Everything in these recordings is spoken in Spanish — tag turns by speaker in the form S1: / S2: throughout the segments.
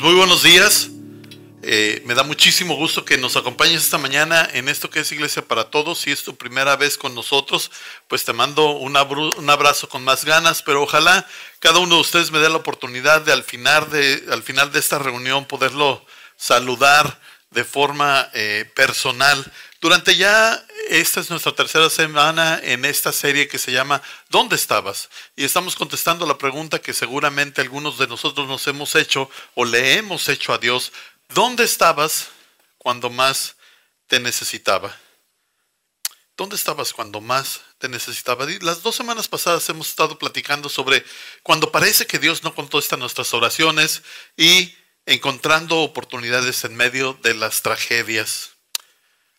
S1: muy buenos días. Me da muchísimo gusto que nos acompañes esta mañana en esto que es Iglesia para Todos. Si es tu primera vez con nosotros, pues te mando un abrazo con más ganas, pero ojalá cada uno de ustedes me dé la oportunidad de al final de esta reunión poderlo saludar de forma personal. Durante ya, esta es nuestra tercera semana en esta serie que se llama ¿Dónde estabas? Y estamos contestando la pregunta que seguramente algunos de nosotros nos hemos hecho o le hemos hecho a Dios. ¿Dónde estabas cuando más te necesitaba? ¿Dónde estabas cuando más te necesitaba? Las 2 semanas pasadas hemos estado platicando sobre cuando parece que Dios no contesta nuestras oraciones y encontrando oportunidades en medio de las tragedias.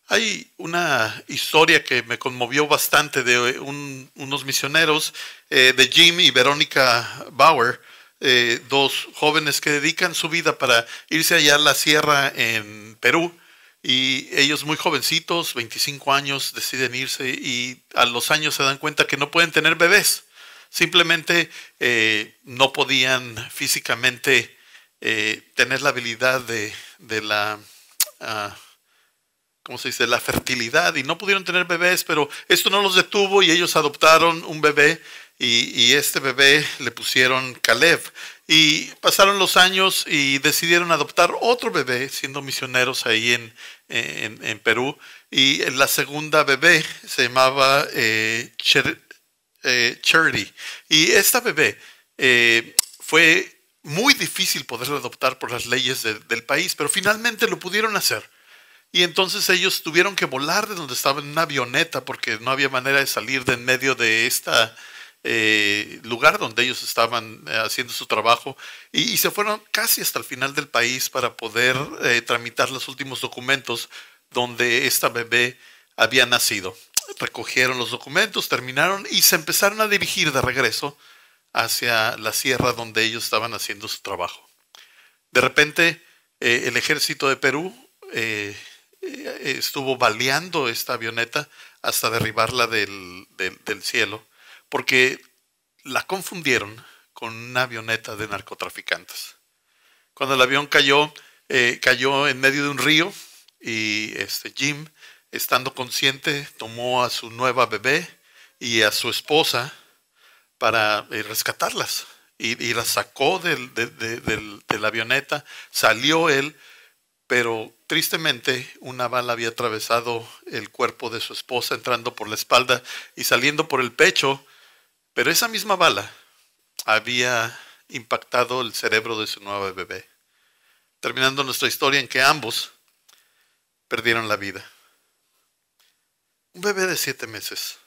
S1: Hay una historia que me conmovió bastante de unos misioneros, de Jim y Verónica Bauer, 2 jóvenes que dedican su vida para irse allá a la sierra en Perú. Y ellos muy jovencitos, 25 años, deciden irse y a los años se dan cuenta que no pueden tener bebés. Simplemente no podían físicamente tener la habilidad de la... ¿cómo se dice?, la fertilidad, y no pudieron tener bebés, pero esto no los detuvo y ellos adoptaron un bebé y este bebé le pusieron Caleb. Y pasaron los años y decidieron adoptar otro bebé siendo misioneros ahí en Perú, y la segunda bebé se llamaba Charity. Y esta bebé fue muy difícil poderla adoptar por las leyes del país, pero finalmente lo pudieron hacer. Y entonces ellos tuvieron que volar de donde estaban en una avioneta porque no había manera de salir de en medio de lugar donde ellos estaban haciendo su trabajo, y se fueron casi hasta el final del país para poder tramitar los últimos documentos donde esta bebé había nacido. Recogieron los documentos, terminaron y se empezaron a dirigir de regreso hacia la sierra donde ellos estaban haciendo su trabajo. De repente el ejército de Perú estuvo baleando esta avioneta hasta derribarla del cielo, porque la confundieron con una avioneta de narcotraficantes. Cuando el avión cayó en medio de un río, y Jim, estando consciente, tomó a su nueva bebé y a su esposa para rescatarlas, y las sacó de la avioneta. Salió él, pero tristemente una bala había atravesado el cuerpo de su esposa, entrando por la espalda y saliendo por el pecho, pero esa misma bala había impactado el cerebro de su nueva bebé, terminando nuestra historia en que ambos perdieron la vida. Un bebé de 7 meses,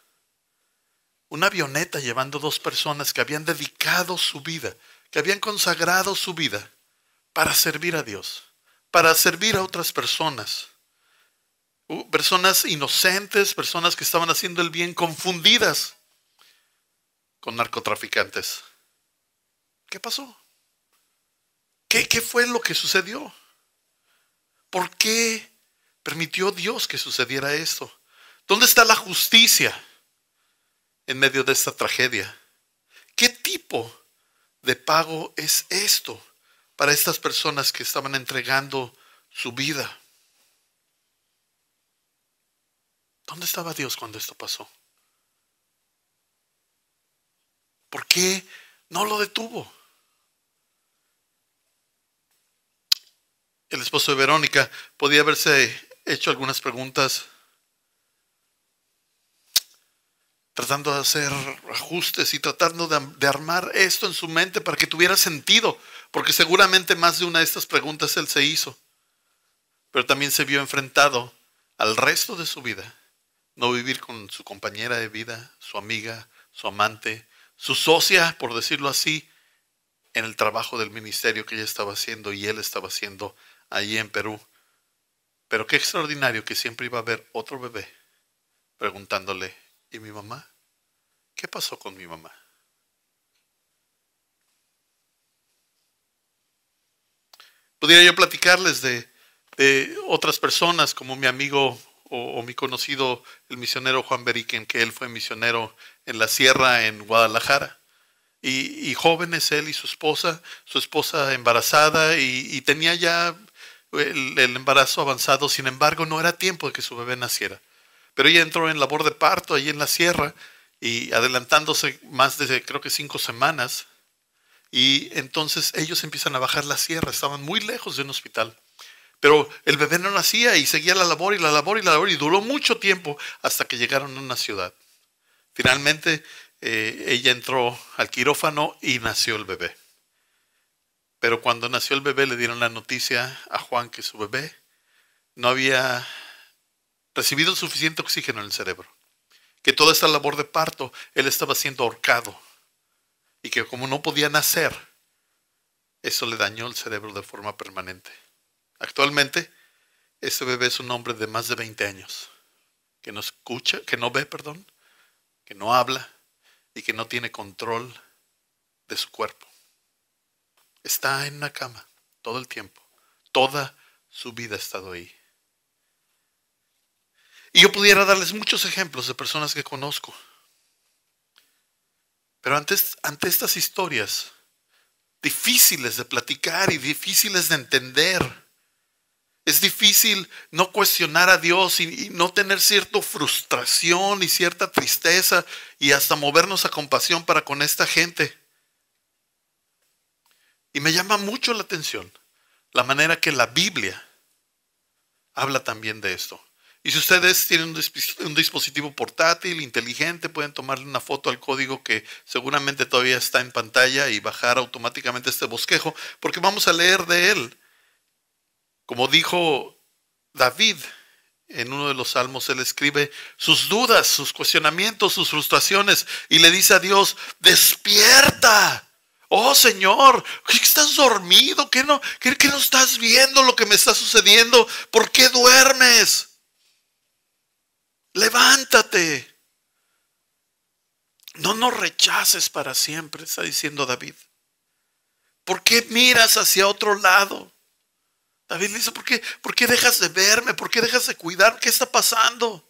S1: una avioneta llevando 2 personas que habían dedicado su vida, que habían consagrado su vida para servir a Dios, para servir a otras personas. Personas inocentes, personas que estaban haciendo el bien, confundidas con narcotraficantes. ¿Qué pasó? ¿Qué fue lo que sucedió? ¿Por qué permitió Dios que sucediera esto? ¿Dónde está la justicia en medio de esta tragedia? ¿Qué tipo de pago es esto para estas personas que estaban entregando su vida? ¿Dónde estaba Dios cuando esto pasó? ¿Por qué no lo detuvo? El esposo de Verónica podía haberse hecho algunas preguntas, tratando de hacer ajustes y tratando de armar esto en su mente para que tuviera sentido, porque seguramente más de una de estas preguntas él se hizo, pero también se vio enfrentado al resto de su vida, no vivir con su compañera de vida, su amiga, su amante, su socia, por decirlo así, en el trabajo del ministerio que ella estaba haciendo y él estaba haciendo allí en Perú. Pero qué extraordinario que siempre iba a haber otro bebé preguntándole: ¿y mi mamá? ¿Qué pasó con mi mamá? Pudiera yo platicarles de otras personas, como mi amigo o mi conocido, el misionero Juan Beriken, que él fue misionero en la sierra en Guadalajara. y jóvenes, él y su esposa embarazada, y tenía ya el embarazo avanzado. Sin embargo, no era tiempo de que su bebé naciera. Pero ella entró en labor de parto allí en la sierra, y adelantándose más de, creo que 5 semanas, y entonces ellos empiezan a bajar la sierra. Estaban muy lejos de un hospital, pero el bebé no nacía, y seguía la labor y la labor y la labor, y duró mucho tiempo hasta que llegaron a una ciudad. Finalmente ella entró al quirófano y nació el bebé. Pero cuando nació el bebé le dieron la noticia a Juan que su bebé no había recibido suficiente oxígeno en el cerebro, que toda esta labor de parto él estaba siendo ahorcado, y que como no podía nacer, eso le dañó el cerebro de forma permanente. Actualmente ese bebé es un hombre de más de 20 años, que no escucha, que no ve, perdón, que no habla y que no tiene control de su cuerpo. Está en una cama todo el tiempo. Toda su vida ha estado ahí. Y yo pudiera darles muchos ejemplos de personas que conozco. Pero ante estas historias difíciles de platicar y difíciles de entender, es difícil no cuestionar a Dios y no tener cierta frustración y cierta tristeza, y hasta movernos a compasión para con esta gente. Y me llama mucho la atención la manera que la Biblia habla también de esto. Y si ustedes tienen un dispositivo portátil, inteligente, pueden tomarle una foto al código que seguramente todavía está en pantalla y bajar automáticamente este bosquejo, porque vamos a leer de él. Como dijo David en uno de los salmos, él escribe sus dudas, sus cuestionamientos, sus frustraciones, y le dice a Dios: despierta, oh Señor, ¿qué estás dormido? ¿Qué no estás viendo lo que me está sucediendo? ¿Por qué duermes? Levántate. No nos rechaces para siempre, está diciendo David. ¿Por qué miras hacia otro lado? David le dice: ¿por qué dejas de verme? ¿Por qué dejas de cuidar? ¿Qué está pasando?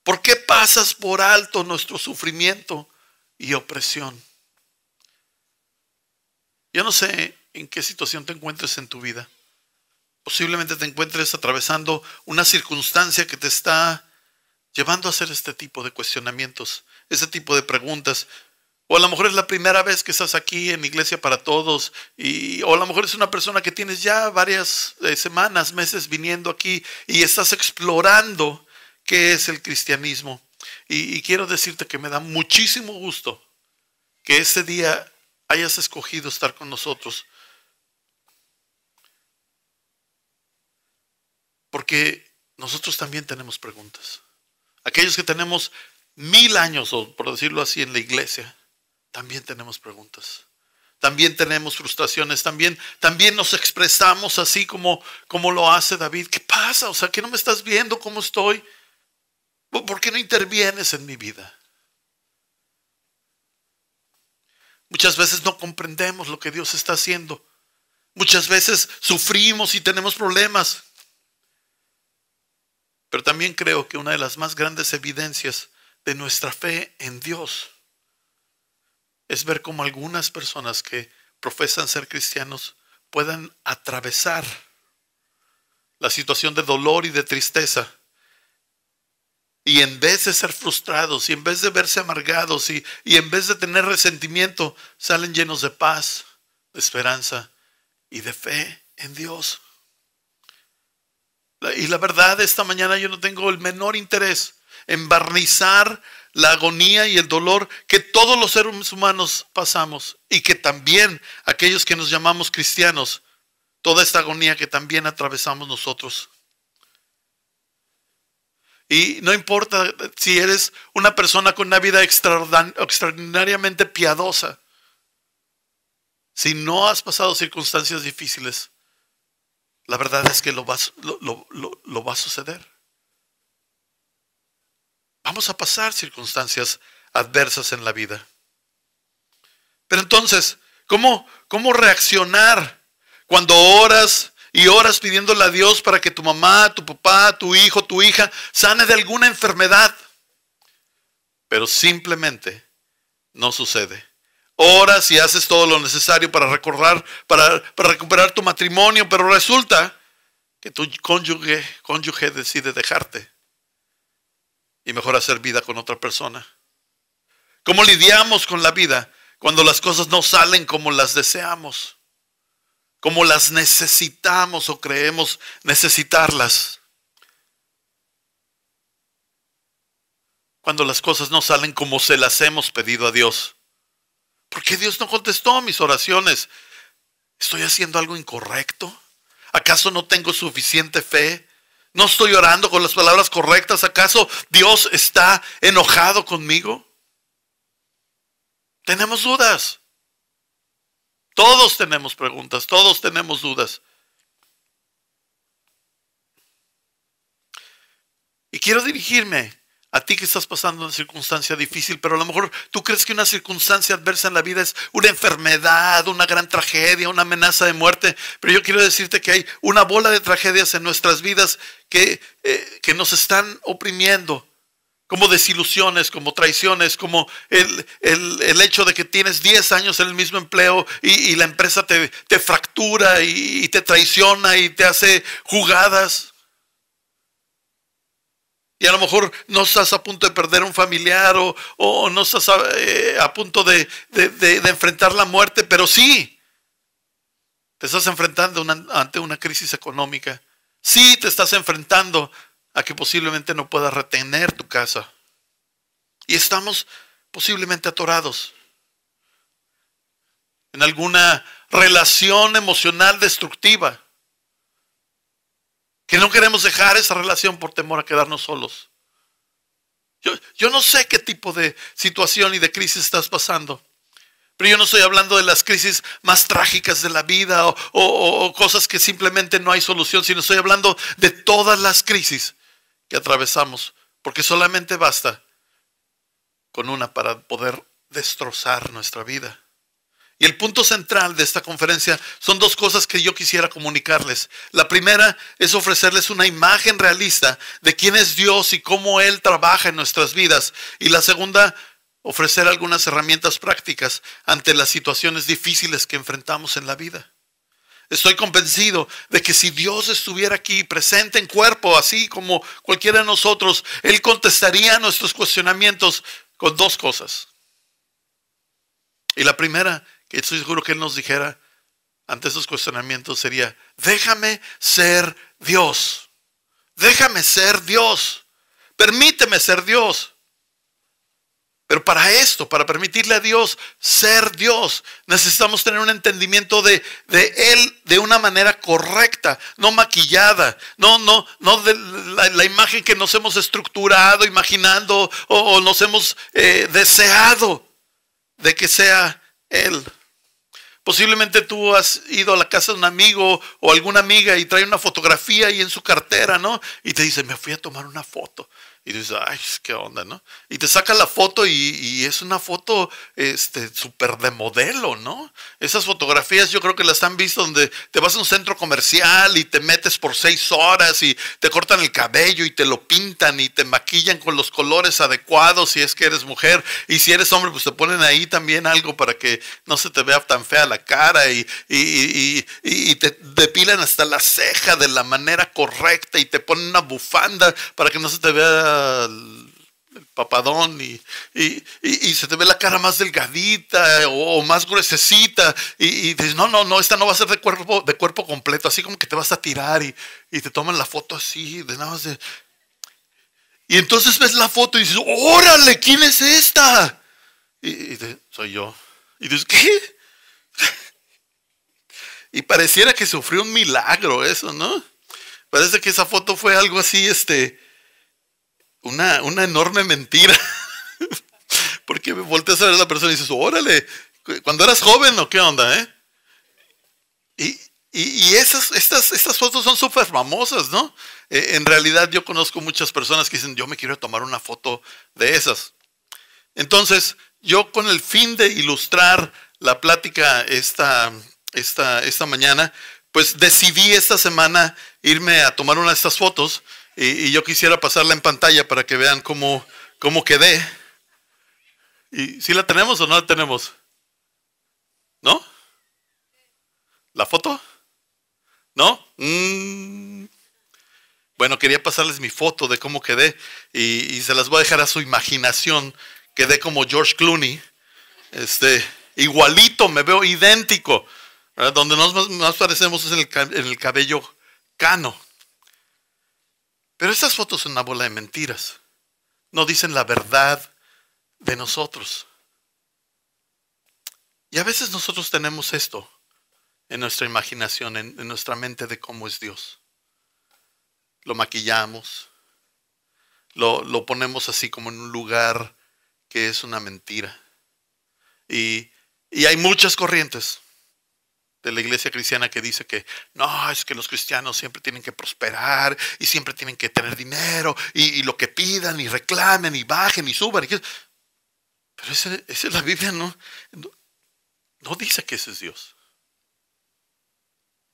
S1: ¿Por qué pasas por alto nuestro sufrimiento y opresión? Yo no sé en qué situación te encuentres en tu vida. Posiblemente te encuentres atravesando una circunstancia que te está llevando a hacer este tipo de cuestionamientos, este tipo de preguntas. O a lo mejor es la primera vez que estás aquí en Iglesia para Todos, o a lo mejor es una persona que tienes ya varias semanas, meses viniendo aquí, y estás explorando qué es el cristianismo. Y quiero decirte que me da muchísimo gusto que este día hayas escogido estar con nosotros, porque nosotros también tenemos preguntas. Aquellos que tenemos 1000 años, o por decirlo así, en la iglesia, también tenemos preguntas. También tenemos frustraciones. También nos expresamos así como lo hace David. ¿Qué pasa? O sea, ¿que no me estás viendo cómo estoy? ¿Por qué no intervienes en mi vida? Muchas veces no comprendemos lo que Dios está haciendo. Muchas veces sufrimos y tenemos problemas. Pero también creo que una de las más grandes evidencias de nuestra fe en Dios es ver cómo algunas personas que profesan ser cristianos puedan atravesar la situación de dolor y de tristeza, y en vez de ser frustrados, y en vez de verse amargados, y en vez de tener resentimiento, salen llenos de paz, de esperanza y de fe en Dios. Y la verdad, esta mañana yo no tengo el menor interés en barnizar la agonía y el dolor que todos los seres humanos pasamos, y que también aquellos que nos llamamos cristianos, toda esta agonía que también atravesamos nosotros. Y no importa si eres una persona con una vida extraordinariamente piadosa, si no has pasado circunstancias difíciles, la verdad es que lo va a suceder. Vamos a pasar circunstancias adversas en la vida. Pero entonces, ¿cómo reaccionar cuando oras y oras pidiéndole a Dios para que tu mamá, tu papá, tu hijo, tu hija sane de alguna enfermedad, pero simplemente no sucede? Oras y haces todo lo necesario para recuperar tu matrimonio, pero resulta que tu cónyuge decide dejarte y mejor hacer vida con otra persona. ¿Cómo lidiamos con la vida cuando las cosas no salen como las deseamos? Como las necesitamos o creemos necesitarlas. Cuando las cosas no salen como se las hemos pedido a Dios. ¿Por qué Dios no contestó mis oraciones? ¿Estoy haciendo algo incorrecto? ¿Acaso no tengo suficiente fe? ¿No estoy orando con las palabras correctas? ¿Acaso Dios está enojado conmigo? Tenemos dudas. Todos tenemos preguntas, todos tenemos dudas. Y quiero dirigirme a ti que estás pasando una circunstancia difícil, pero a lo mejor tú crees que una circunstancia adversa en la vida es una enfermedad, una gran tragedia, una amenaza de muerte. Pero yo quiero decirte que hay una bola de tragedias en nuestras vidas que nos están oprimiendo. Como desilusiones, como traiciones, como el hecho de que tienes 10 años en el mismo empleo y la empresa te fractura y te traiciona y te hace jugadas. Y a lo mejor no estás a punto de perder un familiar o no estás a punto de enfrentar la muerte, pero sí, te estás enfrentando ante una crisis económica. Sí, te estás enfrentando a que posiblemente no puedas retener tu casa. Y estamos posiblemente atorados en alguna relación emocional destructiva. Que no queremos dejar esa relación por temor a quedarnos solos. Yo no sé qué tipo de situación y de crisis estás pasando. Pero yo no estoy hablando de las crisis más trágicas de la vida o cosas que simplemente no hay solución, sino estoy hablando de todas las crisis que atravesamos. Porque solamente basta con una para poder destrozar nuestra vida. Y el punto central de esta conferencia son dos cosas que yo quisiera comunicarles. La primera es ofrecerles una imagen realista de quién es Dios y cómo Él trabaja en nuestras vidas. Y la segunda, ofrecer algunas herramientas prácticas ante las situaciones difíciles que enfrentamos en la vida. Estoy convencido de que si Dios estuviera aquí presente en cuerpo, así como cualquiera de nosotros, Él contestaría a nuestros cuestionamientos con dos cosas. Y la primera, que estoy seguro que Él nos dijera ante esos cuestionamientos, sería: déjame ser Dios. Déjame ser Dios. Permíteme ser Dios. Pero para esto, para permitirle a Dios ser Dios, necesitamos tener un entendimiento de Él de una manera correcta, no maquillada, no de la imagen que nos hemos estructurado, imaginando o nos hemos deseado de que sea Él. Posiblemente tú has ido a la casa de un amigo o alguna amiga y trae una fotografía ahí en su cartera, ¿no? Y te dice: me fui a tomar una foto. Y dices: ay, qué onda, ¿no? Y te saca la foto y es una foto súper de modelo, ¿no? Esas fotografías yo creo que las han visto donde te vas a un centro comercial y te metes por 6 horas y te cortan el cabello y te lo pintan y te maquillan con los colores adecuados si es que eres mujer. Y si eres hombre, pues te ponen ahí también algo para que no se te vea tan fea la cara y te depilan hasta la ceja de la manera correcta y te ponen una bufanda para que no se te vea el papadón y se te ve la cara más delgadita o más gruesecita y dices: no, esta no va a ser de cuerpo completo, así como que te vas a tirar y te toman la foto así de nada más de... Y entonces ves la foto y dices: órale, ¿quién es esta? Y soy yo. Y dices: ¿qué? Y pareciera que sufrió un milagro eso, ¿no? Parece que esa foto fue algo así, una enorme mentira. Porque volteas a ver a la persona y dices: órale, ¿cuando eras joven o qué onda, Y estas fotos son súper famosas, ¿no? En realidad yo conozco muchas personas que dicen: yo me quiero tomar una foto de esas. Entonces, yo con el fin de ilustrar la plática esta mañana, pues decidí esta semana irme a tomar una de estas fotos y yo quisiera pasarla en pantalla para que vean cómo quedé. ¿Y si la tenemos o no la tenemos? ¿No? ¿La foto? ¿No? Bueno, quería pasarles mi foto de cómo quedé y se las voy a dejar a su imaginación. Quedé como George Clooney. Igualito, me veo idéntico. ¿Verdad? Donde nos parecemos es en el cabello cano. Pero estas fotos son una bola de mentiras. No dicen la verdad de nosotros. Y a veces nosotros tenemos esto en nuestra imaginación, en nuestra mente de cómo es Dios. Lo maquillamos, lo ponemos así como en un lugar que es una mentira. Y hay muchas corrientes de la iglesia cristiana que dice que no, es que los cristianos siempre tienen que prosperar y siempre tienen que tener dinero y lo que pidan y reclamen y bajen y suban. Pero esa es la Biblia, no dice que ese es Dios.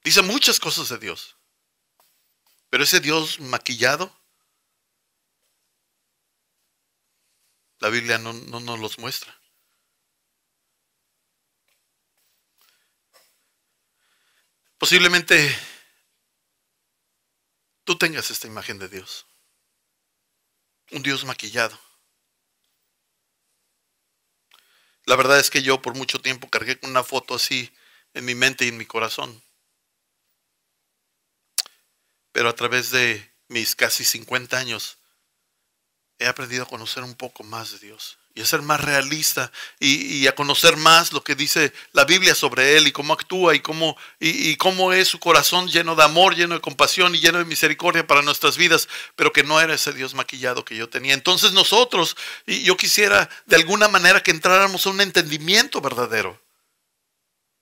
S1: Dice muchas cosas de Dios. Pero ese Dios maquillado, la Biblia no nos los muestra. Posiblemente tú tengas esta imagen de Dios. Un Dios maquillado. La verdad es que yo por mucho tiempo cargué con una foto así en mi mente y en mi corazón. Pero a través de mis casi 50 años he aprendido a conocer un poco más de Dios y a ser más realista y a conocer más lo que dice la Biblia sobre Él y cómo actúa y cómo es su corazón lleno de amor, lleno de compasión y lleno de misericordia para nuestras vidas, pero que no era ese Dios maquillado que yo tenía. Entonces nosotros, y yo quisiera de alguna manera que entráramos a un entendimiento verdadero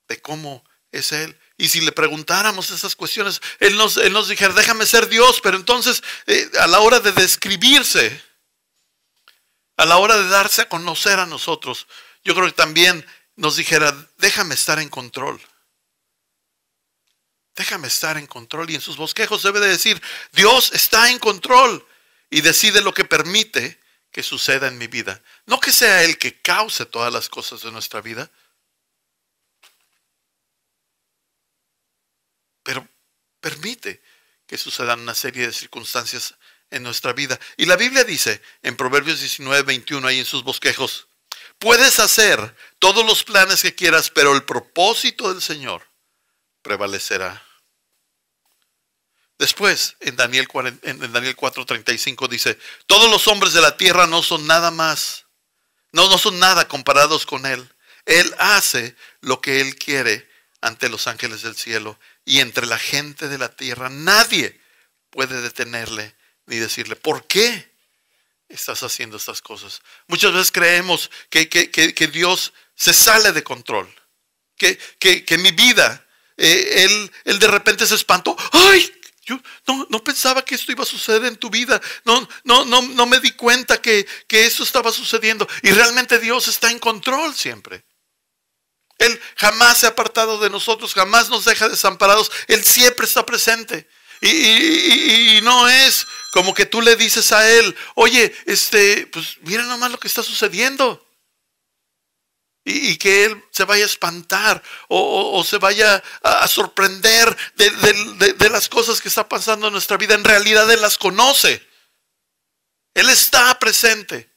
S1: de cómo es Él. Y si le preguntáramos esas cuestiones, Él nos dijera, déjame ser Dios, pero entonces a la hora de describirse, a la hora de darse a conocer a nosotros, yo creo que también nos dijera, déjame estar en control. Déjame estar en control. Y en sus bosquejos debe de decir, Dios está en control y decide lo que permite que suceda en mi vida. No que sea Él que cause todas las cosas de nuestra vida, pero permite que sucedan una serie de circunstancias en nuestra vida. Y la Biblia dice en Proverbios 19:21, ahí en sus bosquejos, puedes hacer todos los planes que quieras, pero el propósito del Señor prevalecerá. Después, en Daniel 4:35 dice, todos los hombres de la tierra no son nada más, no son nada comparados con Él. Él hace lo que Él quiere ante los ángeles del cielo y entre la gente de la tierra. Nadie puede detenerle ni decirle, ¿por qué estás haciendo estas cosas? Muchas veces creemos que Dios se sale de control, que mi vida, Él de repente se espantó. ¡Ay! Yo no pensaba que esto iba a suceder en tu vida. No me di cuenta que eso estaba sucediendo. Y realmente Dios está en control siempre. Él jamás se ha apartado de nosotros, jamás nos deja desamparados. Él siempre está presente. Y no es como que tú le dices a Él, oye, pues mira nomás lo que está sucediendo. Y que Él se vaya a espantar o se vaya a sorprender de las cosas que está pasando en nuestra vida. En realidad Él las conoce. Él está presente.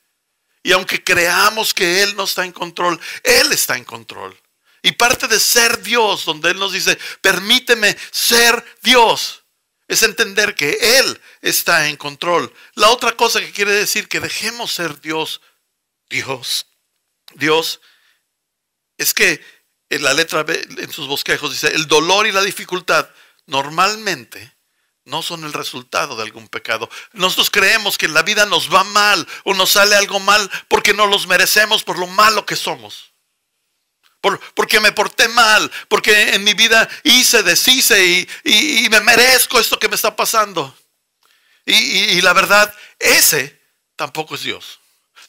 S1: Y aunque creamos que Él no está en control, Él está en control. Y parte de ser Dios, donde Él nos dice, permíteme ser Dios, es entender que Él está en control. La otra cosa que quiere decir que dejemos ser Dios, es que en la letra B, en sus bosquejos dice, el dolor y la dificultad normalmente no son el resultado de algún pecado. Nosotros creemos que en la vida nos va mal o nos sale algo mal porque no los merecemos por lo malo que somos. Porque me porté mal, porque en mi vida deshice y me merezco esto que me está pasando. Y la verdad, ese tampoco es Dios.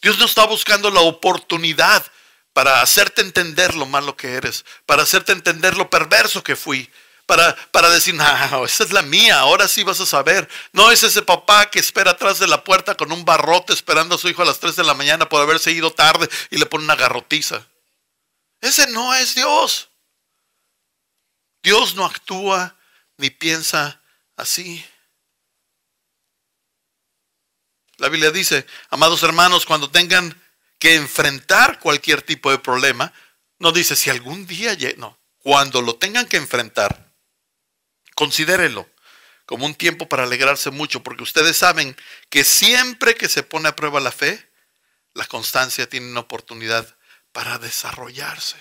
S1: Dios no está buscando la oportunidad para hacerte entender lo malo que eres, para hacerte entender lo perverso que fui, para decir, no, esa es la mía, ahora sí vas a saber. No es ese papá que espera atrás de la puerta con un barrote esperando a su hijo a las 3 de la mañana por haberse ido tarde y le pone una garrotiza. Ese no es Dios. Dios no actúa ni piensa así. La Biblia dice, amados hermanos, cuando tengan que enfrentar cualquier tipo de problema, no dice si algún día, no, cuando lo tengan que enfrentar, considérenlo como un tiempo para alegrarse mucho, porque ustedes saben que siempre que se pone a prueba la fe, la constancia tiene una oportunidad para desarrollarse.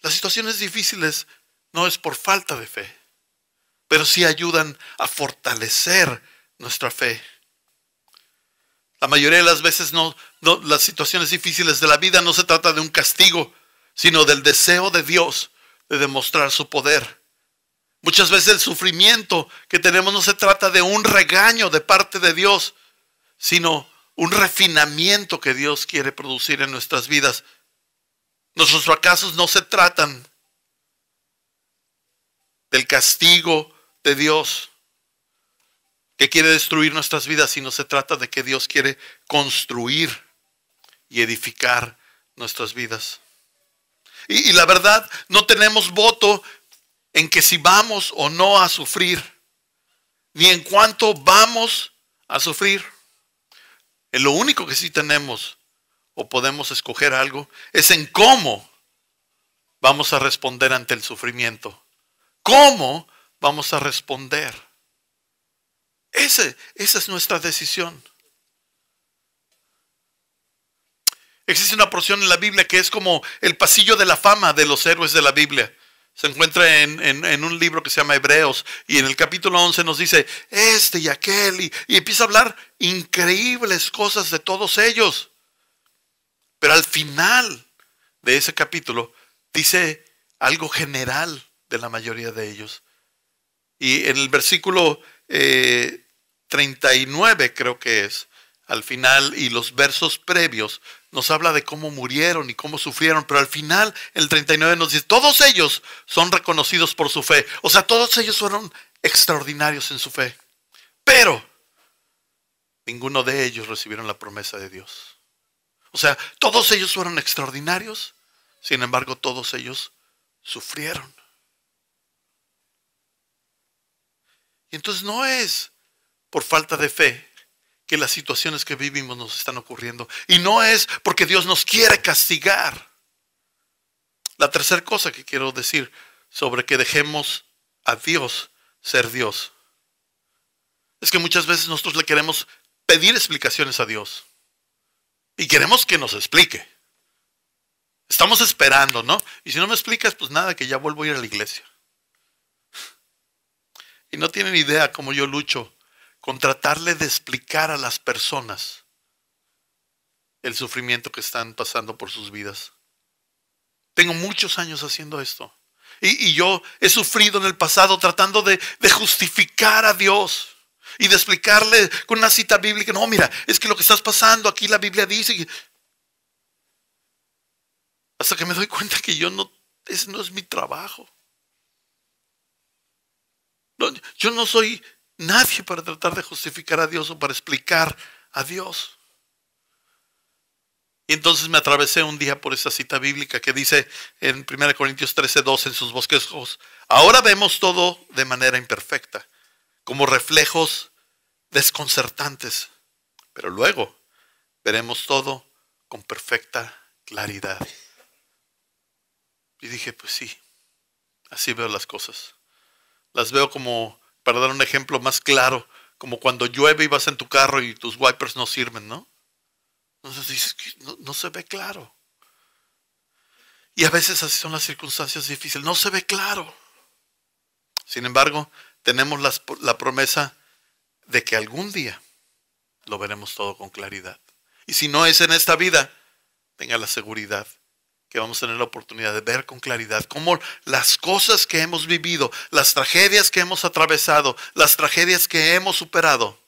S1: Las situaciones difíciles no es por falta de fe, pero sí ayudan a fortalecer nuestra fe. La mayoría de las veces las situaciones difíciles de la vida no se trata de un castigo, sino del deseo de Dios de demostrar su poder. Muchas veces el sufrimiento que tenemos no se trata de un regaño de parte de Dios, sino un refinamiento que Dios quiere producir en nuestras vidas. Nuestros fracasos no se tratan del castigo de Dios que quiere destruir nuestras vidas, sino se trata de que Dios quiere construir y edificar nuestras vidas. Y la verdad, no tenemos voto en que si vamos o no a sufrir, ni en cuánto vamos a sufrir. En lo único que sí tenemos o podemos escoger algo es en cómo vamos a responder ante el sufrimiento. ¿Cómo vamos a responder? Esa es nuestra decisión. Existe una porción en la Biblia que es como el pasillo de la fama de los héroes de la Biblia. Se encuentra en un libro que se llama Hebreos, y en el capítulo 11 nos dice este y aquel, y empieza a hablar increíbles cosas de todos ellos. Pero al final de ese capítulo dice algo general de la mayoría de ellos. Y en el versículo 39 creo que es, al final, y los versos previos, nos habla de cómo murieron y cómo sufrieron, pero al final, el 39 nos dice, todos ellos son reconocidos por su fe. O sea, todos ellos fueron extraordinarios en su fe, pero ninguno de ellos recibieron la promesa de Dios. O sea, todos ellos fueron extraordinarios, sin embargo, todos ellos sufrieron. Y entonces no es por falta de fe que las situaciones que vivimos nos están ocurriendo. Y no es porque Dios nos quiere castigar. La tercera cosa que quiero decir sobre que dejemos a Dios ser Dios es que muchas veces nosotros le queremos pedir explicaciones a Dios. Y queremos que nos explique. Estamos esperando, ¿no? Y si no me explicas, pues nada, que ya vuelvo a ir a la iglesia. Y no tienen idea cómo yo lucho con tratarle de explicar a las personas el sufrimiento que están pasando por sus vidas. Tengo muchos años haciendo esto. Y yo he sufrido en el pasado tratando de justificar a Dios y de explicarle con una cita bíblica. No, mira, es que lo que estás pasando aquí la Biblia dice. Hasta que me doy cuenta que ese no es mi trabajo. No, yo no soy nadie para tratar de justificar a Dios o para explicar a Dios. Y entonces me atravesé un día por esa cita bíblica que dice en 1 Corintios 13:2 en sus bosquejos: ahora vemos todo de manera imperfecta, como reflejos desconcertantes, pero luego veremos todo con perfecta claridad. Y dije, pues sí, así veo las cosas. Las veo como, para dar un ejemplo más claro, como cuando llueve y vas en tu carro y tus wipers no sirven, ¿no? Entonces dices que no se ve claro. Y a veces así son las circunstancias difíciles, no se ve claro. Sin embargo, tenemos la promesa de que algún día lo veremos todo con claridad. Y si no es en esta vida, tenga la seguridad que vamos a tener la oportunidad de ver con claridad cómo las cosas que hemos vivido, las tragedias que hemos atravesado, las tragedias que hemos superado,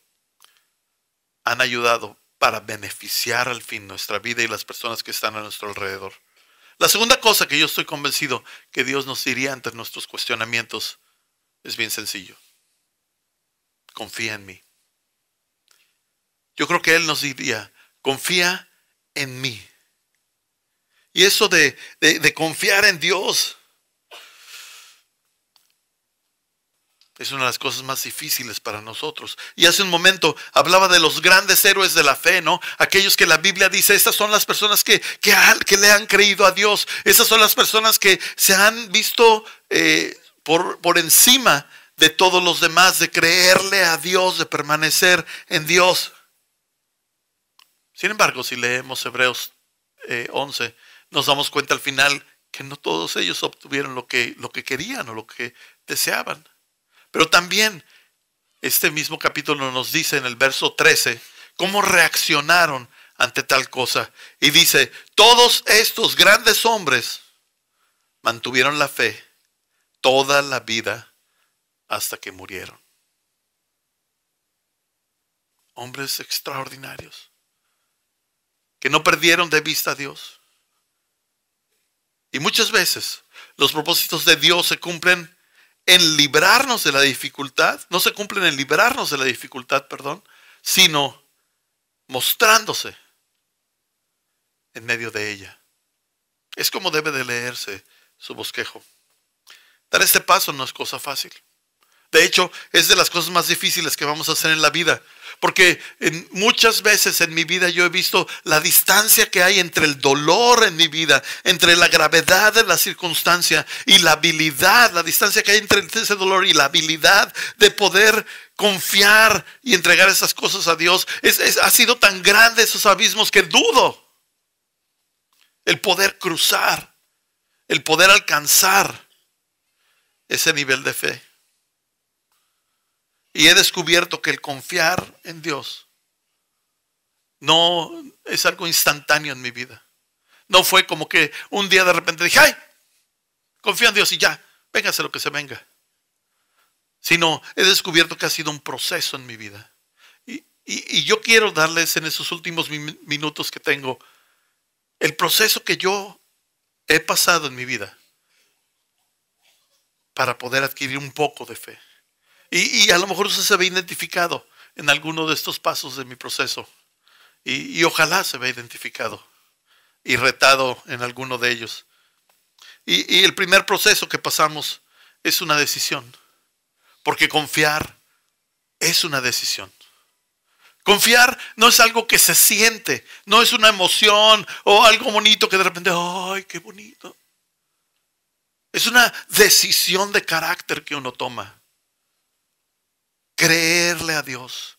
S1: han ayudado para beneficiar al fin nuestra vida y las personas que están a nuestro alrededor. La segunda cosa que yo estoy convencido que Dios nos diría ante nuestros cuestionamientos es bien sencillo: confía en mí. Yo creo que Él nos diría: confía en mí. Y eso de confiar en Dios Es una de las cosas más difíciles para nosotros. Y hace un momento hablaba de los grandes héroes de la fe, ¿no? Aquellos que la Biblia dice, estas son las personas que le han creído a Dios. Estas son las personas que se han visto por encima de todos los demás, de creerle a Dios, de permanecer en Dios. Sin embargo, si leemos Hebreos 11, nos damos cuenta al final que no todos ellos obtuvieron lo que querían o lo que deseaban. Pero también este mismo capítulo nos dice en el verso 13 cómo reaccionaron ante tal cosa. Y dice, todos estos grandes hombres mantuvieron la fe toda la vida hasta que murieron. Hombres extraordinarios que no perdieron de vista a Dios. Y muchas veces los propósitos de Dios se cumplen en librarnos de la dificultad, no se cumplen en librarnos de la dificultad, sino mostrándose en medio de ella. Es como debe de leerse su bosquejo. Dar este paso no es cosa fácil. De hecho, es de las cosas más difíciles que vamos a hacer en la vida. Porque muchas veces en mi vida yo he visto la distancia que hay entre el dolor en mi vida, entre la gravedad de la circunstancia y la habilidad, la distancia que hay entre ese dolor y la habilidad de poder confiar y entregar esas cosas a Dios. Ha sido tan grande esos abismos que dudo el poder cruzar, el poder alcanzar ese nivel de fe. Y he descubierto que el confiar en Dios no es algo instantáneo en mi vida. No fue como que un día de repente dije, ¡ay! Confío en Dios y ya, véngase lo que se venga. Sino he descubierto que ha sido un proceso en mi vida. Y yo quiero darles en esos últimos minutos que tengo el proceso que yo he pasado en mi vida para poder adquirir un poco de fe. Y a lo mejor usted se ve identificado en alguno de estos pasos de mi proceso. Y ojalá se vea identificado y retado en alguno de ellos. Y el primer proceso que pasamos es una decisión. Porque confiar es una decisión. Confiar no es algo que se siente, no es una emoción o algo bonito que de repente, ¡ay, qué bonito! Es una decisión de carácter que uno toma. Creerle a Dios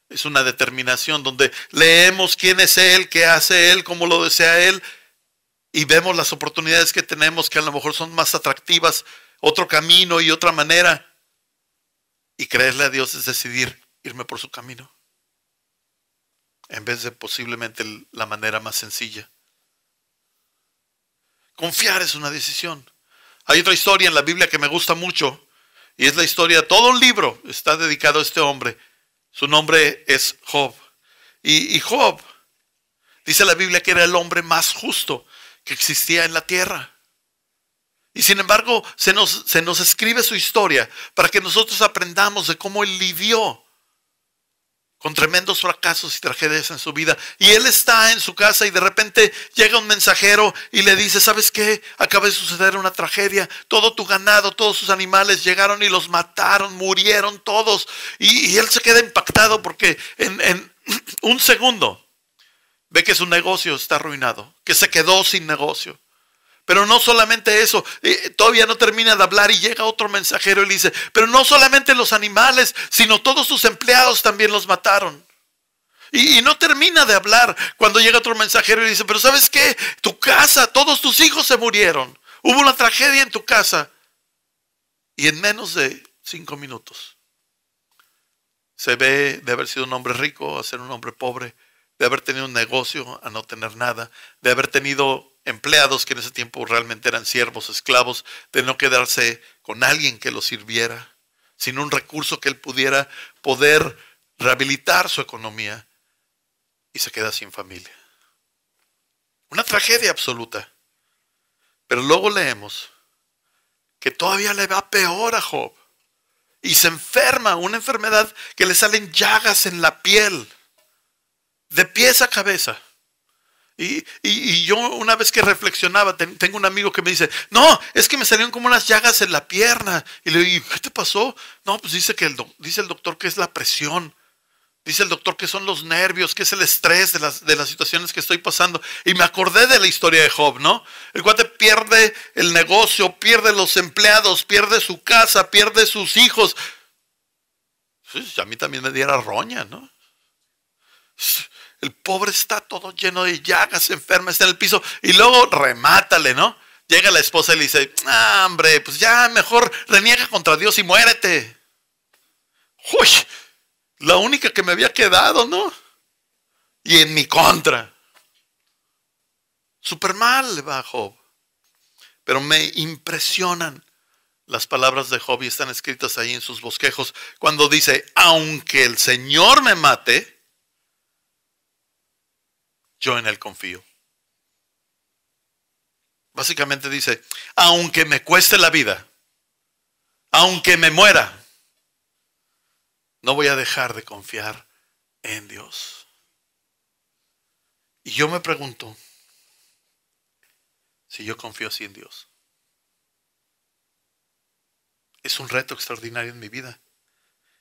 S1: es una determinación donde leemos quién es Él, qué hace Él, cómo lo desea Él y vemos las oportunidades que tenemos que a lo mejor son más atractivas, otro camino y otra manera. Y creerle a Dios es decidir irme por su camino en vez de posiblemente la manera más sencilla. Confiar es una decisión. Hay otra historia en la Biblia que me gusta mucho. Y es la historia, todo un libro está dedicado a este hombre. Su nombre es Job. Y Job, dice la Biblia que era el hombre más justo que existía en la tierra. Y sin embargo, se nos escribe su historia para que nosotros aprendamos de cómo él lidió con tremendos fracasos y tragedias en su vida. Y él está en su casa y de repente llega un mensajero y le dice, ¿sabes qué? Acaba de suceder una tragedia. Todo tu ganado, todos sus animales llegaron y los mataron, murieron todos. Y él se queda impactado porque en un segundo ve que su negocio está arruinado, que se quedó sin negocio. Pero no solamente eso, todavía no termina de hablar y llega otro mensajero y le dice, pero no solamente los animales, sino todos sus empleados también los mataron. Y no termina de hablar cuando llega otro mensajero y dice, pero ¿sabes qué? Tu casa, todos tus hijos se murieron. Hubo una tragedia en tu casa. Y en menos de 5 minutos se ve de haber sido un hombre rico a ser un hombre pobre, de haber tenido un negocio a no tener nada, de haber tenido empleados que en ese tiempo realmente eran siervos, esclavos, de no quedarse con alguien que lo sirviera, sin un recurso que él pudiera poder rehabilitar su economía, y se queda sin familia. Una tragedia absoluta. Pero luego leemos que todavía le va peor a Job y se enferma, una enfermedad que le salen llagas en la piel, de pies a cabeza. Y yo una vez que reflexionaba, tengo un amigo que me dice, no, es que me salieron como unas llagas en la pierna. Y le digo, ¿qué te pasó? No, pues dice dice el doctor que es la presión. Dice el doctor que son los nervios, que es el estrés de las situaciones que estoy pasando. Y me acordé de la historia de Job, ¿no? El cuate pierde el negocio, pierde los empleados, pierde su casa, pierde sus hijos. Pues a mí también me diera roña, ¿no? El pobre está todo lleno de llagas, enfermo, está en el piso. Y luego remátale, ¿no? Llega la esposa y le dice, hombre, pues ya mejor reniega contra Dios y muérete. Uy, la única que me había quedado, ¿no? Y en mi contra. Súper mal le va a Job. Pero me impresionan las palabras de Job y están escritas ahí en sus bosquejos. Cuando dice, aunque el Señor me mate, yo en Él confío. Básicamente dice, aunque me cueste la vida, aunque me muera, no voy a dejar de confiar en Dios. Y yo me pregunto, si yo confío así en Dios. Es un reto extraordinario en mi vida,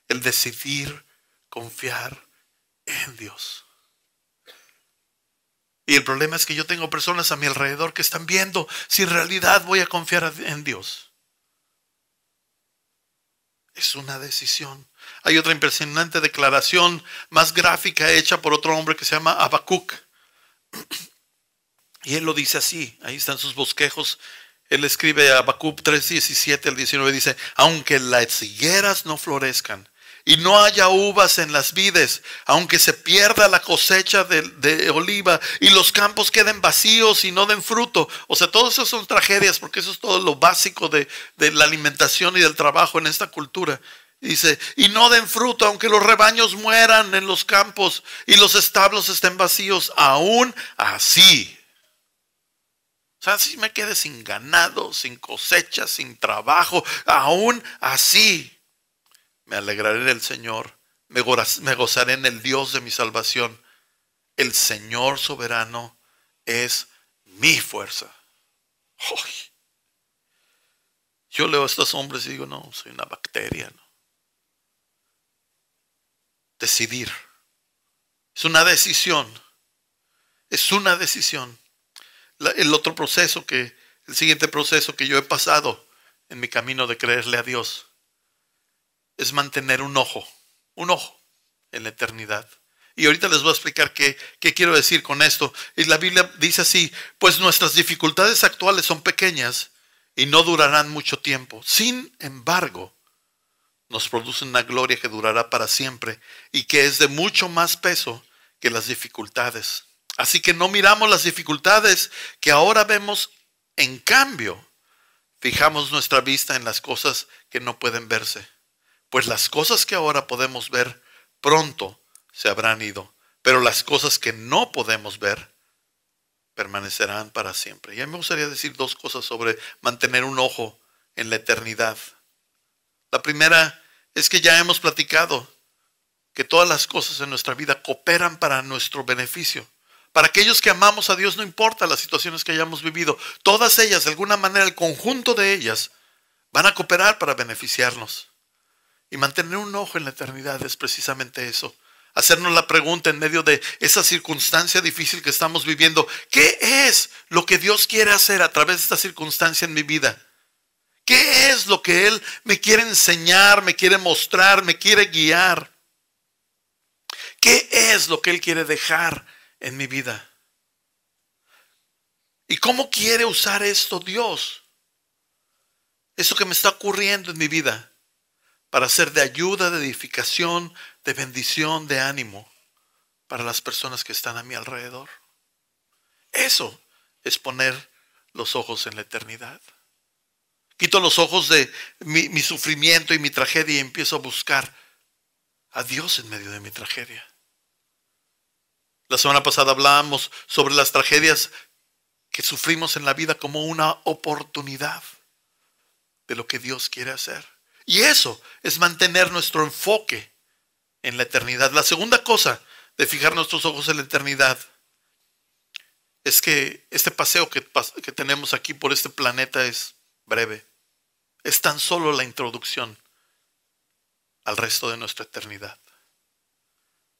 S1: el decidir confiar en Dios. Y el problema es que yo tengo personas a mi alrededor que están viendo si en realidad voy a confiar en Dios. Es una decisión. Hay otra impresionante declaración más gráfica hecha por otro hombre que se llama Habacuc. Y él lo dice así, ahí están sus bosquejos. Él escribe a Habacuc 3:17 al 19, dice, aunque las higueras no florezcan y no haya uvas en las vides, aunque se pierda la cosecha de oliva y los campos queden vacíos y no den fruto. O sea, todas esas son tragedias, porque eso es todo lo básico de la alimentación y del trabajo en esta cultura. Dice, y no den fruto, aunque los rebaños mueran en los campos y los establos estén vacíos, aún así. O sea, si me quede sin ganado, sin cosecha, sin trabajo, aún así me alegraré en el Señor, me gozaré en el Dios de mi salvación. El Señor soberano es mi fuerza. ¡Uy! Yo leo a estos hombres y digo, no, soy una bacteria, ¿no? Decidir. Es una decisión. Es una decisión. El siguiente proceso que yo he pasado en mi camino de creerle a Dios es mantener un ojo en la eternidad. Y ahorita les voy a explicar qué quiero decir con esto. Y la Biblia dice así, pues nuestras dificultades actuales son pequeñas y no durarán mucho tiempo. Sin embargo, nos producen una gloria que durará para siempre y que es de mucho más peso que las dificultades. Así que no miramos las dificultades que ahora vemos, en cambio, fijamos nuestra vista en las cosas que no pueden verse. Pues las cosas que ahora podemos ver pronto se habrán ido, pero las cosas que no podemos ver permanecerán para siempre. Y a mí me gustaría decir dos cosas sobre mantener un ojo en la eternidad. La primera es que ya hemos platicado que todas las cosas en nuestra vida cooperan para nuestro beneficio. Para aquellos que amamos a Dios, no importa las situaciones que hayamos vivido, todas ellas, de alguna manera, el conjunto de ellas, van a cooperar para beneficiarnos. Y mantener un ojo en la eternidad es precisamente eso. Hacernos la pregunta en medio de esa circunstancia difícil que estamos viviendo. ¿Qué es lo que Dios quiere hacer a través de esta circunstancia en mi vida? ¿Qué es lo que Él me quiere enseñar, me quiere mostrar, me quiere guiar? ¿Qué es lo que Él quiere dejar en mi vida? ¿Y cómo quiere usar esto Dios? Eso que me está ocurriendo en mi vida, para ser de ayuda, de edificación, de bendición, de ánimo para las personas que están a mi alrededor. Eso es poner los ojos en la eternidad. Quito los ojos de mi sufrimiento y mi tragedia y empiezo a buscar a Dios en medio de mi tragedia. La semana pasada hablábamos sobre las tragedias que sufrimos en la vida como una oportunidad de lo que Dios quiere hacer. Y eso es mantener nuestro enfoque en la eternidad. La segunda cosa de fijar nuestros ojos en la eternidad es que este paseo que tenemos aquí por este planeta es breve. Es tan solo la introducción al resto de nuestra eternidad.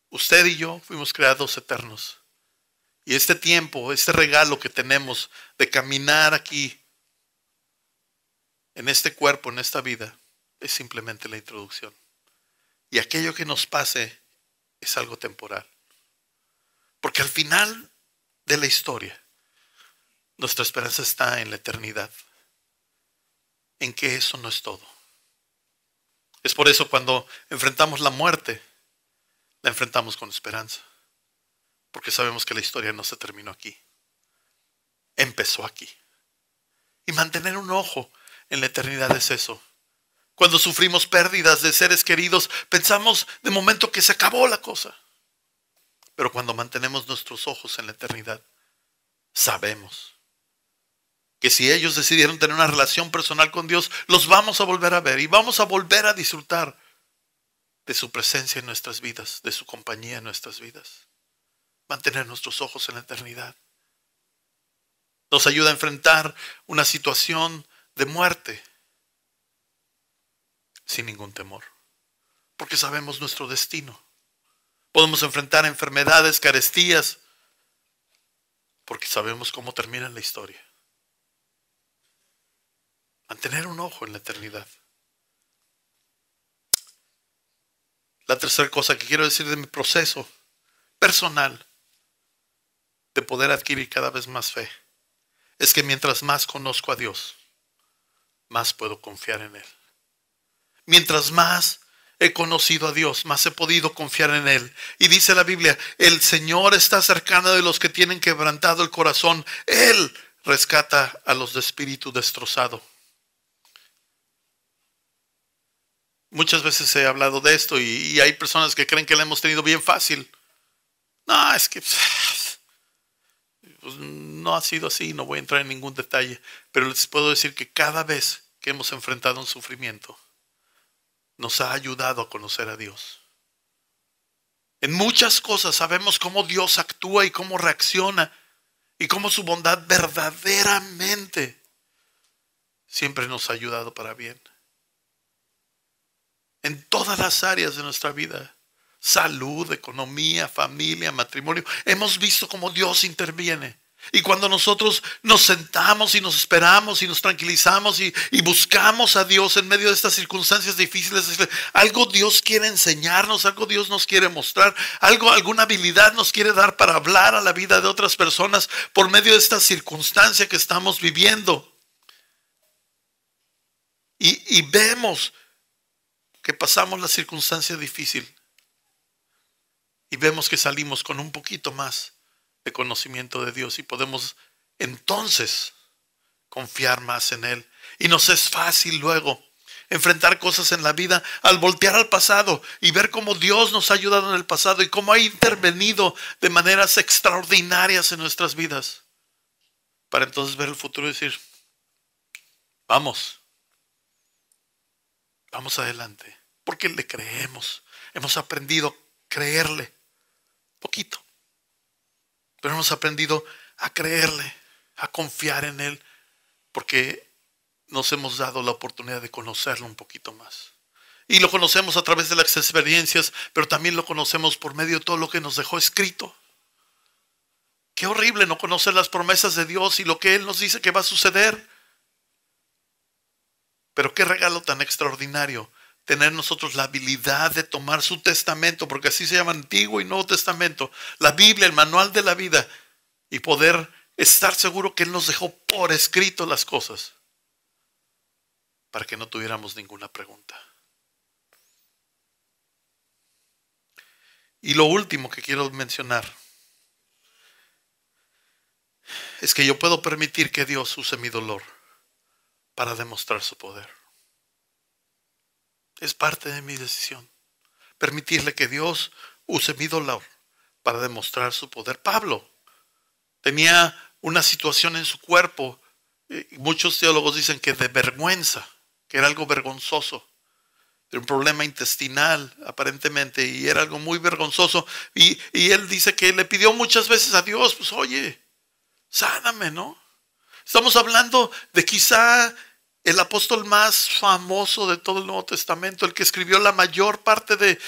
S1: Usted y yo fuimos creados eternos. Y este tiempo, este regalo que tenemos de caminar aquí, en este cuerpo, en esta vida, es simplemente la introducción. Y aquello que nos pase es algo temporal. Porque al final de la historia, nuestra esperanza está en la eternidad, en que eso no es todo. Es por eso cuando enfrentamos la muerte, la enfrentamos con esperanza. Porque sabemos que la historia no se terminó aquí. Empezó aquí. Y mantener un ojo en la eternidad es eso. Cuando sufrimos pérdidas de seres queridos, pensamos de momento que se acabó la cosa. Pero cuando mantenemos nuestros ojos en la eternidad, sabemos que si ellos decidieron tener una relación personal con Dios, los vamos a volver a ver y vamos a volver a disfrutar de su presencia en nuestras vidas, de su compañía en nuestras vidas. Mantener nuestros ojos en la eternidad nos ayuda a enfrentar una situación de muerte sin ningún temor, porque sabemos nuestro destino. Podemos enfrentar enfermedades, carestías, porque sabemos cómo termina la historia. Mantener un ojo en la eternidad. La tercera cosa que quiero decir de mi proceso personal de poder adquirir cada vez más fe es que mientras más conozco a Dios, más puedo confiar en Él. Mientras más he conocido a Dios, más he podido confiar en Él. Y dice la Biblia, el Señor está cercano de los que tienen quebrantado el corazón. Él rescata a los de espíritu destrozado. Muchas veces he hablado de esto y hay personas que creen que la hemos tenido bien fácil. No, es que pues, no ha sido así, no voy a entrar en ningún detalle. Pero les puedo decir que cada vez que hemos enfrentado un sufrimiento, nos ha ayudado a conocer a Dios. En muchas cosas sabemos cómo Dios actúa y cómo reacciona y cómo su bondad verdaderamente siempre nos ha ayudado para bien. En todas las áreas de nuestra vida, salud, economía, familia, matrimonio, hemos visto cómo Dios interviene. Y cuando nosotros nos sentamos y nos esperamos y nos tranquilizamos y buscamos a Dios en medio de estas circunstancias difíciles, algo Dios quiere enseñarnos, algo Dios nos quiere mostrar, alguna habilidad nos quiere dar para hablar a la vida de otras personas por medio de esta circunstancia que estamos viviendo. Y vemos que pasamos la circunstancia difícil y vemos que salimos con un poquito más de conocimiento de Dios y podemos entonces confiar más en Él. Y nos es fácil luego enfrentar cosas en la vida al voltear al pasado y ver cómo Dios nos ha ayudado en el pasado y cómo ha intervenido de maneras extraordinarias en nuestras vidas. Para entonces ver el futuro y decir, vamos adelante, porque le creemos. Hemos aprendido a creerle poquito. Pero hemos aprendido a creerle, a confiar en Él, porque nos hemos dado la oportunidad de conocerlo un poquito más. Y lo conocemos a través de las experiencias, pero también lo conocemos por medio de todo lo que nos dejó escrito. Qué horrible no conocer las promesas de Dios y lo que Él nos dice que va a suceder. Pero qué regalo tan extraordinario tener nosotros la habilidad de tomar su testamento, porque así se llama Antiguo y Nuevo Testamento, la Biblia, el manual de la vida, y poder estar seguro que Él nos dejó por escrito las cosas para que no tuviéramos ninguna pregunta. Y lo último que quiero mencionar es que yo puedo permitir que Dios use mi dolor para demostrar su poder. Es parte de mi decisión. Permitirle que Dios use mi dolor para demostrar su poder. Pablo tenía una situación en su cuerpo. Muchos teólogos dicen que de vergüenza, que era algo vergonzoso. Era un problema intestinal aparentemente y era algo muy vergonzoso. Y él dice que le pidió muchas veces a Dios, pues oye, Sáname, ¿no? Estamos hablando de quizá el apóstol más famoso de todo el Nuevo Testamento, el que escribió la mayor parte del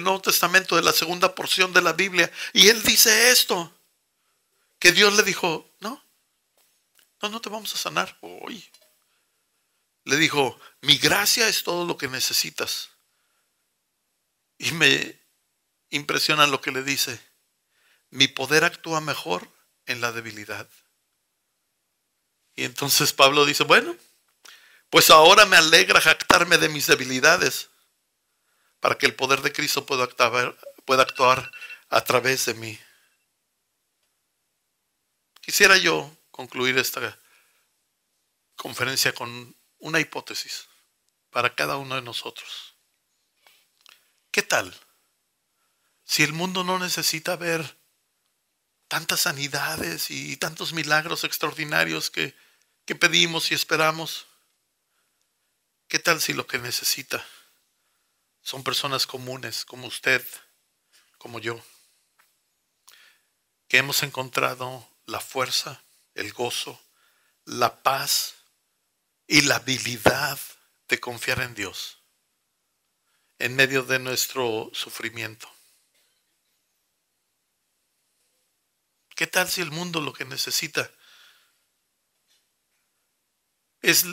S1: Nuevo Testamento, de la segunda porción de la Biblia. Y él dice esto, que Dios le dijo, no te vamos a sanar hoy. Le dijo, mi gracia es todo lo que necesitas. Y me impresiona lo que le dice, mi poder actúa mejor en la debilidad. Y entonces Pablo dice, bueno, pues ahora me alegra jactarme de mis debilidades para que el poder de Cristo pueda actuar a través de mí. Quisiera yo concluir esta conferencia con una hipótesis para cada uno de nosotros. ¿Qué tal si el mundo no necesita ver tantas sanidades y tantos milagros extraordinarios que pedimos y esperamos? ¿Qué tal si lo que necesita son personas comunes como usted, como yo, que hemos encontrado la fuerza, el gozo, la paz y la habilidad de confiar en Dios en medio de nuestro sufrimiento? ¿Qué tal si el mundo lo que necesita es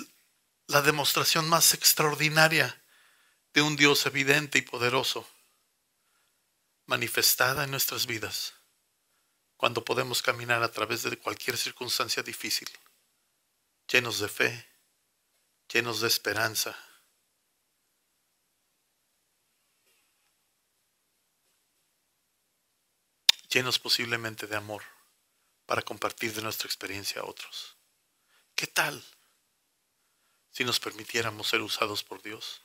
S1: la demostración más extraordinaria de un Dios evidente y poderoso, manifestada en nuestras vidas, cuando podemos caminar a través de cualquier circunstancia difícil, llenos de fe, llenos de esperanza, llenos posiblemente de amor para compartir de nuestra experiencia a otros? ¿Qué tal si nos permitiéramos ser usados por Dios?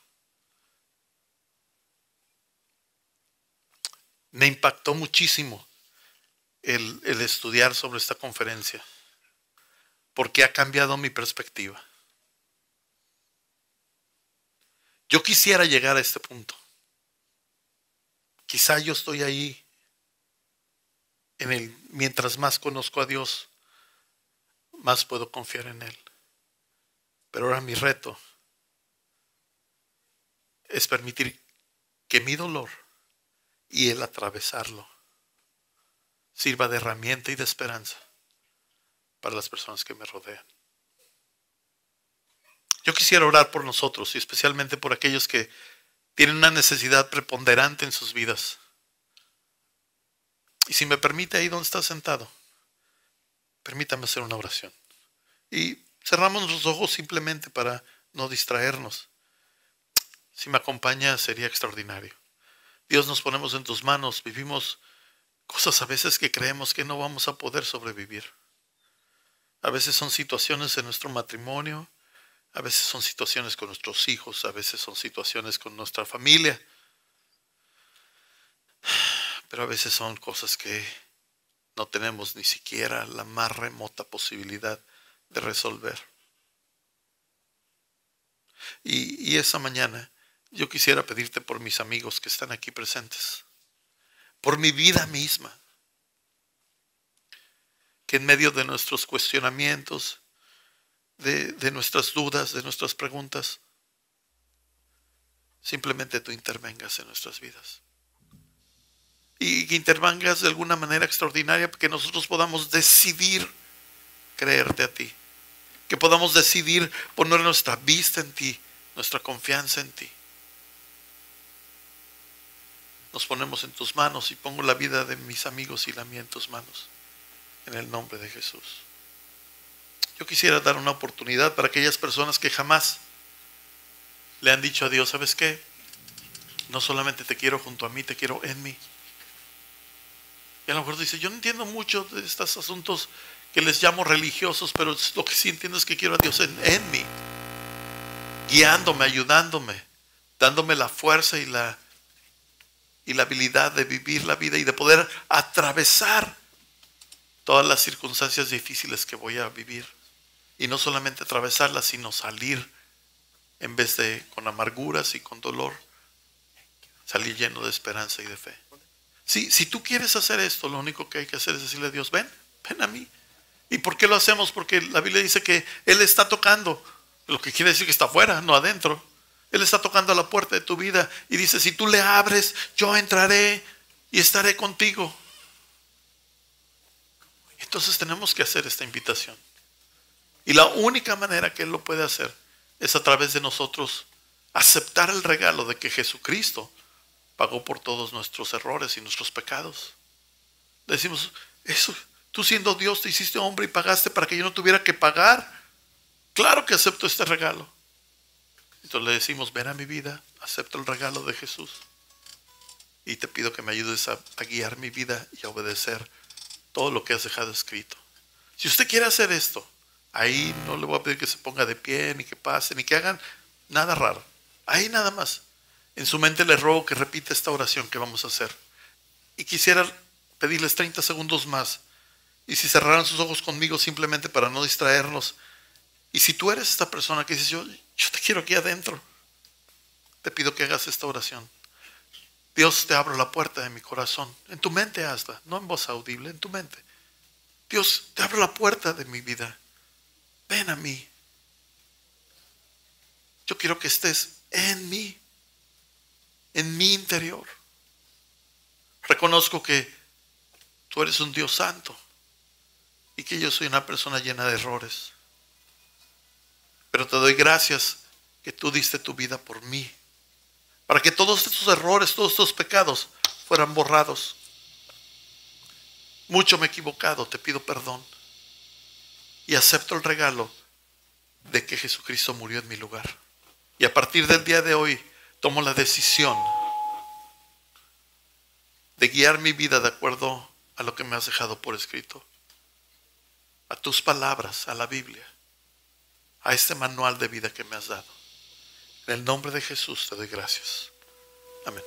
S1: Me impactó muchísimo el estudiar sobre esta conferencia, porque ha cambiado mi perspectiva. Yo quisiera llegar a este punto. Quizá yo estoy ahí mientras más conozco a Dios, más puedo confiar en Él. Pero ahora mi reto es permitir que mi dolor y el atravesarlo sirva de herramienta y de esperanza para las personas que me rodean. Yo quisiera orar por nosotros y especialmente por aquellos que tienen una necesidad preponderante en sus vidas. Y si me permite, ahí donde está sentado, permítame hacer una oración. Y cerramos los ojos simplemente para no distraernos. Si me acompaña, sería extraordinario. Dios, nos ponemos en tus manos. Vivimos cosas a veces que creemos que no vamos a poder sobrevivir. A veces son situaciones en nuestro matrimonio, a veces son situaciones con nuestros hijos, a veces son situaciones con nuestra familia. Pero a veces son cosas que no tenemos ni siquiera la más remota posibilidad de resolver. Y esa mañana yo quisiera pedirte por mis amigos que están aquí presentes, por mi vida misma, que en medio de nuestros cuestionamientos, de nuestras dudas, de nuestras preguntas, simplemente tú intervengas en nuestras vidas. Y que intervengas de alguna manera extraordinaria, para que nosotros podamos decidir creerte a ti. Que podamos decidir poner nuestra vista en ti, nuestra confianza en ti. Nos ponemos en tus manos y pongo la vida de mis amigos y la mía en tus manos. En el nombre de Jesús. Yo quisiera dar una oportunidad para aquellas personas que jamás le han dicho a Dios, ¿sabes qué? No solamente te quiero junto a mí, te quiero en mí. Y a lo mejor dice, yo no entiendo mucho de estos asuntos que les llamo religiosos, pero lo que sí entiendo es que quiero a Dios en mí, guiándome, ayudándome, dándome la fuerza y la habilidad de vivir la vida y de poder atravesar todas las circunstancias difíciles que voy a vivir. Y no solamente atravesarlas, sino salir, en vez de con amarguras y con dolor, salir lleno de esperanza y de fe. Si tú quieres hacer esto, lo único que hay que hacer es decirle a Dios, ven a mí. ¿Y por qué lo hacemos? Porque la Biblia dice que Él está tocando, lo que quiere decir que está afuera, no adentro. Él está tocando a la puerta de tu vida y dice, si tú le abres, yo entraré y estaré contigo. Entonces tenemos que hacer esta invitación. Y la única manera que Él lo puede hacer es a través de nosotros aceptar el regalo de que Jesucristo pagó por todos nuestros errores y nuestros pecados. Le decimos, eso, tú siendo Dios te hiciste hombre y pagaste para que yo no tuviera que pagar. Claro que acepto este regalo. Entonces le decimos, ven a mi vida, acepto el regalo de Jesús. Y te pido que me ayudes a guiar mi vida y a obedecer todo lo que has dejado escrito. Si usted quiere hacer esto, ahí no le voy a pedir que se ponga de pie, ni que pase, ni que hagan nada raro. Ahí nada más. En su mente le ruego que repita esta oración que vamos a hacer. Y quisiera pedirles 30 segundos más. Y si cerraran sus ojos conmigo simplemente para no distraernos. Y si tú eres esta persona que dices, yo te quiero aquí adentro, te pido que hagas esta oración. Dios, te abro la puerta de mi corazón. En tu mente hazla, no en voz audible, en tu mente. Dios, te abro la puerta de mi vida. Ven a mí. Yo quiero que estés en mí, en mi interior. Reconozco que tú eres un Dios santo y que yo soy una persona llena de errores. Pero te doy gracias que tú diste tu vida por mí, para que todos estos errores, todos estos pecados fueran borrados. Mucho me he equivocado, te pido perdón. Y acepto el regalo de que Jesucristo murió en mi lugar. Y a partir del día de hoy, tomo la decisión de guiar mi vida de acuerdo a lo que me has dejado por escrito. A tus palabras, a la Biblia, a este manual de vida que me has dado. En el nombre de Jesús te doy gracias. Amén.